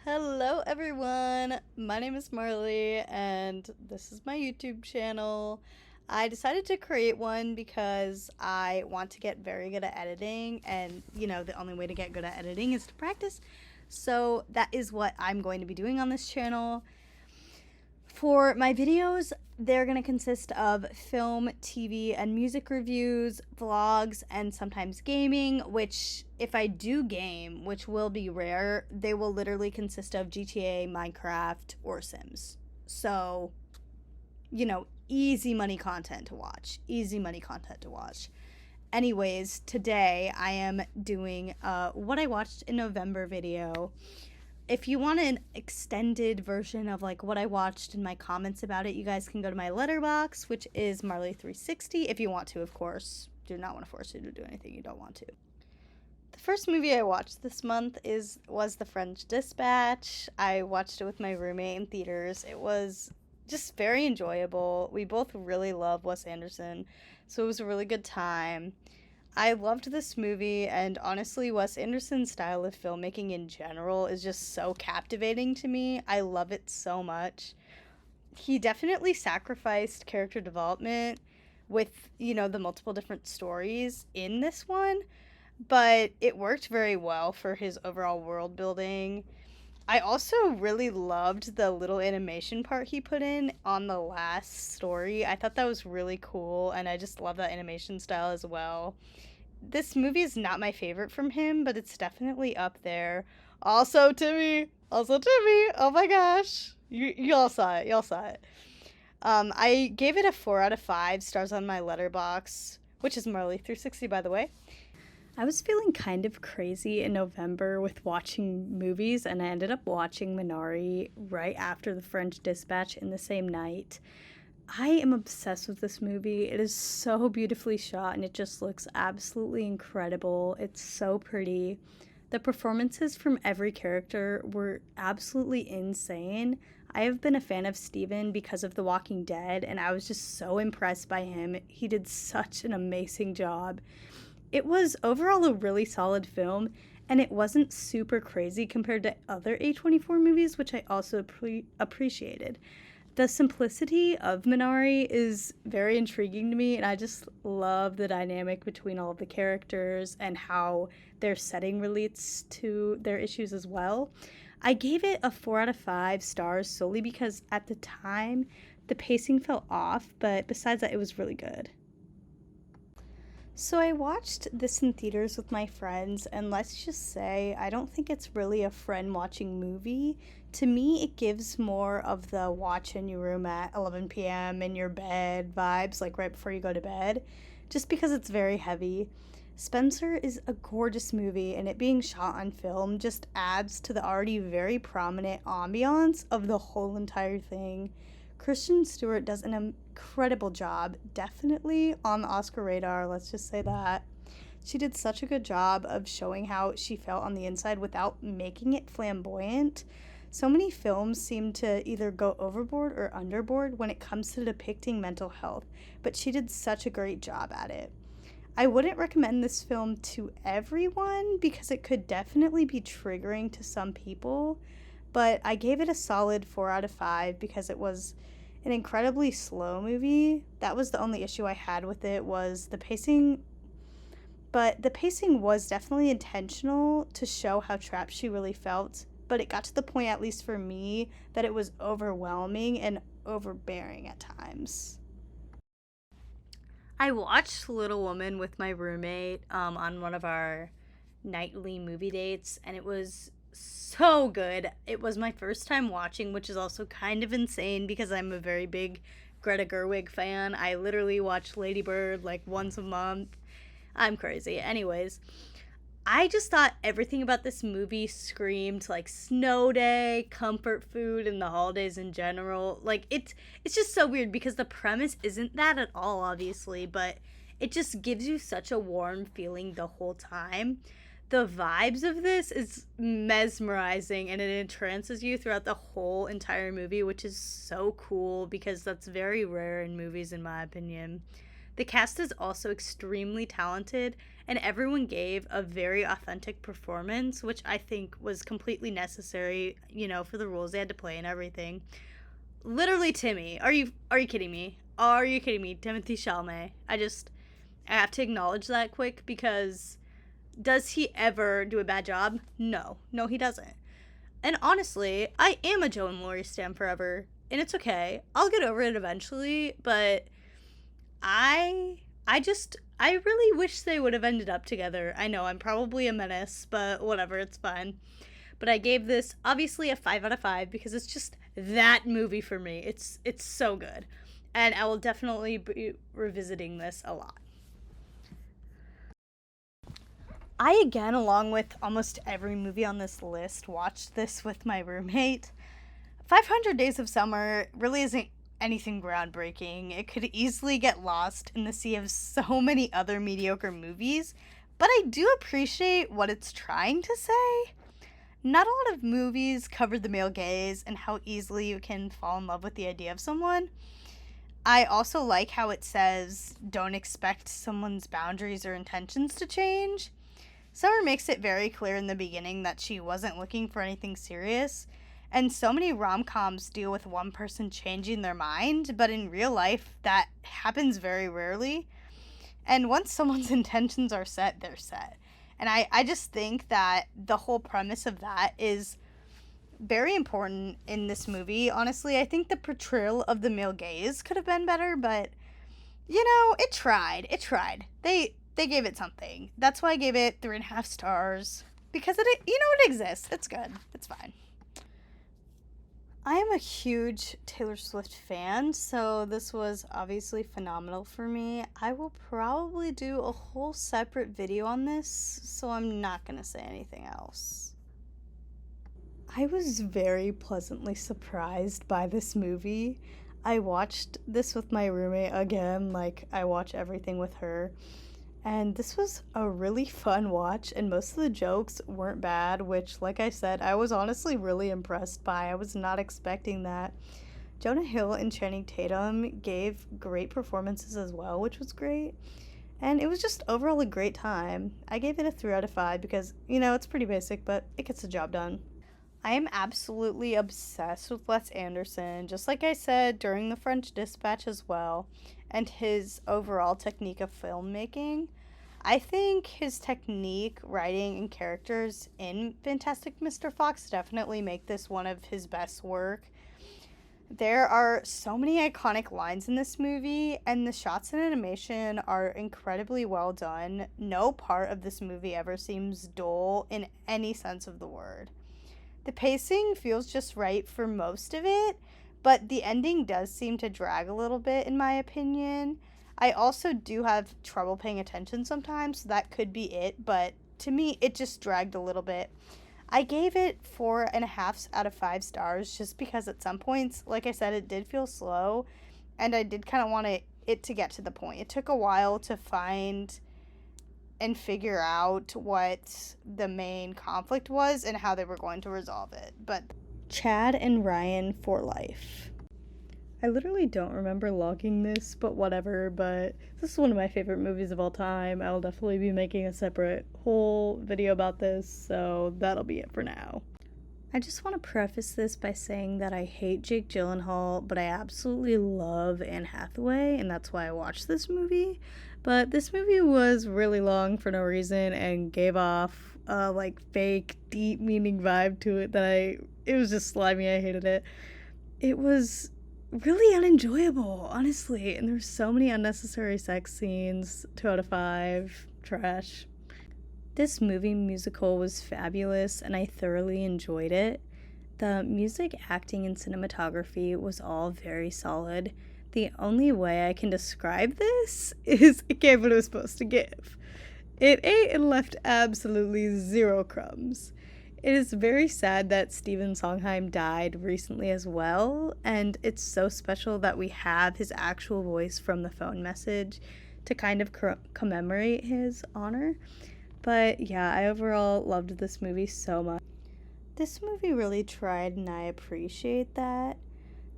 Hello everyone, my name is Marley and this is my YouTube channel. I decided to create one because I want to get very good at editing, and the only way to get good at editing is to practice. So that is what I'm going to be doing on this channel. For my videos, they're going to consist of film, TV, and music reviews, vlogs, and sometimes gaming, which, if I do game, which will be rare, they will literally consist of GTA, Minecraft, or Sims. So, easy money content to watch. Easy money content to watch. Anyways, today I am doing what I watched in November video. If you want an extended version of like what I watched and my comments about it, you guys can go to my Letterboxd, which is Marley360, if you want to, of course. Do not want to force you to do anything you don't want to. The first movie I watched this month was The French Dispatch. I watched it with my roommate in theaters. It was just very enjoyable. We both really love Wes Anderson, so it was a really good time. I loved this movie, and honestly, Wes Anderson's style of filmmaking in general is just so captivating to me. I love it so much. He definitely sacrificed character development with, the multiple different stories in this one, but it worked very well for his overall world building. I also really loved the little animation part he put in on the last story. I thought that was really cool, and I just love that animation style as well. This movie is not my favorite from him, but it's definitely up there. Also Timmy. Oh my gosh, you all saw it. Y'all saw it. I gave it a 4 out of 5 stars on my Letterboxd, which is Marley360, by the way. I was feeling kind of crazy in November with watching movies, and I ended up watching Minari right after The French Dispatch in the same night. I am obsessed with this movie. It is so beautifully shot and it just looks absolutely incredible. It's so pretty. The performances from every character were absolutely insane. I have been a fan of Steven because of The Walking Dead, and I was just so impressed by him. He did such an amazing job. It was overall a really solid film, and it wasn't super crazy compared to other A24 movies, which I also appreciated. The simplicity of Minari is very intriguing to me, and I just love the dynamic between all of the characters and how their setting relates to their issues as well. I gave it a 4 out of 5 stars solely because at the time the pacing fell off, but besides that, it was really good. So I watched this in theaters with my friends, and let's just say I don't think it's really a friend watching movie. To me, it gives more of the watch in your room at 11 p.m. in your bed vibes, like right before you go to bed, just because it's very heavy. Spencer is a gorgeous movie, and it being shot on film just adds to the already very prominent ambiance of the whole entire thing. Kristen Stewart does an incredible job, definitely on the Oscar radar, let's just say that. She did such a good job of showing how she felt on the inside without making it flamboyant. So many films seem to either go overboard or underboard when it comes to depicting mental health, but she did such a great job at it. I wouldn't recommend this film to everyone because it could definitely be triggering to some people, but I gave it a solid 4 out of 5 because it was an incredibly slow movie. That was the only issue I had with it, was the pacing, but the pacing was definitely intentional to show how trapped she really felt, but it got to the point, at least for me, that it was overwhelming and overbearing at times. I watched Little Woman with my roommate on one of our nightly movie dates, and it was so good. It was my first time watching, which is also kind of insane because I'm a very big Greta Gerwig fan. I literally watch Lady Bird like once a month. I'm crazy. Anyways, I just thought everything about this movie screamed like snow day, comfort food, and the holidays in general. Like it's just so weird because the premise isn't that at all, obviously, but it just gives you such a warm feeling the whole time. The vibes of this is mesmerizing, and it entrances you throughout the whole entire movie, which is so cool because that's very rare in movies, in my opinion. The cast is also extremely talented, and everyone gave a very authentic performance, which I think was completely necessary, for the roles they had to play and everything. Literally Timmy. Are you kidding me? Are you kidding me? Timothy Chalamet. I have to acknowledge that quick because does he ever do a bad job? No. No, he doesn't. And honestly, I am a Joe and Laurie stan forever, and it's okay. I'll get over it eventually, but I really wish they would have ended up together. I know I'm probably a menace, but whatever, it's fine. But I gave this obviously a 5 out of 5 because it's just that movie for me. It's so good. And I will definitely be revisiting this a lot. I, again, along with almost every movie on this list, watched this with my roommate. 500 Days of Summer really isn't anything groundbreaking. It could easily get lost in the sea of so many other mediocre movies, but I do appreciate what it's trying to say. Not a lot of movies cover the male gaze and how easily you can fall in love with the idea of someone. I also like how it says, don't expect someone's boundaries or intentions to change. Summer makes it very clear in the beginning that she wasn't looking for anything serious, and so many rom-coms deal with one person changing their mind, but in real life, that happens very rarely. And once someone's intentions are set, they're set. And I just think that the whole premise of that is very important in this movie. Honestly, I think the portrayal of the male gaze could have been better, but, it tried. It tried. They gave it something. That's why I gave it 3.5 stars. Because it exists. It's good. It's fine. I am a huge Taylor Swift fan, so this was obviously phenomenal for me. I will probably do a whole separate video on this, so I'm not going to say anything else. I was very pleasantly surprised by this movie. I watched this with my roommate again, like I watch everything with her. And this was a really fun watch, and most of the jokes weren't bad, which, like I said, I was honestly really impressed by. I was not expecting that. Jonah Hill and Channing Tatum gave great performances as well, which was great. And it was just overall a great time. I gave it a 3 out of 5 because, it's pretty basic, but it gets the job done. I am absolutely obsessed with Wes Anderson, just like I said during The French Dispatch as well, and his overall technique of filmmaking. I think his technique, writing, and characters in Fantastic Mr. Fox definitely make this one of his best work. There are so many iconic lines in this movie, and the shots and animation are incredibly well done. No part of this movie ever seems dull in any sense of the word. The pacing feels just right for most of it, but the ending does seem to drag a little bit, in my opinion. I also do have trouble paying attention sometimes, so that could be it, but to me, it just dragged a little bit. I gave it 4.5 out of 5 stars just because at some points, like I said, it did feel slow, and I did kind of want it to get to the point. It took a while to find and figure out what the main conflict was and how they were going to resolve it. But Chad and Ryan for life. I literally don't remember logging this, but whatever, but this is one of my favorite movies of all time. I'll definitely be making a separate whole video about this, so that'll be it for now. I just want to preface this by saying that I hate Jake Gyllenhaal, but I absolutely love Anne Hathaway, and that's why I watched this movie. But this movie was really long for no reason and gave off a fake, deep meaning vibe to it it was just slimy. I hated it. It was really unenjoyable, honestly, and there's so many unnecessary sex scenes. 2 out of 5. Trash. This movie musical was fabulous, and I thoroughly enjoyed it. The music, acting, and cinematography was all very solid. The only way I can describe this is it gave what it was supposed to give. It ate and left absolutely 0 crumbs. It is very sad that Stephen Sondheim died recently as well, and it's so special that we have his actual voice from the phone message to kind of commemorate his honor. But yeah, I overall loved this movie so much. This movie really tried, and I appreciate that.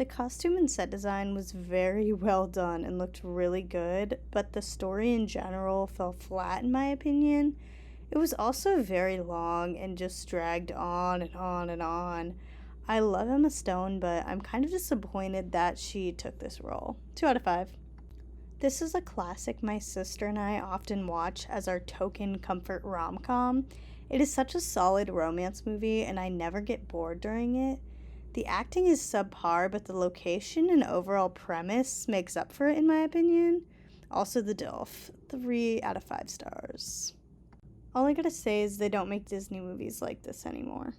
The costume and set design was very well done and looked really good, but the story in general fell flat in my opinion. It was also very long and just dragged on and on and on. I love Emma Stone, but I'm kind of disappointed that she took this role. 2 out of 5. This is a classic my sister and I often watch as our token comfort rom-com. It is such a solid romance movie and I never get bored during it. The acting is subpar, but the location and overall premise makes up for it in my opinion. Also the DILF, 3 out of 5 stars. All I gotta say is they don't make Disney movies like this anymore.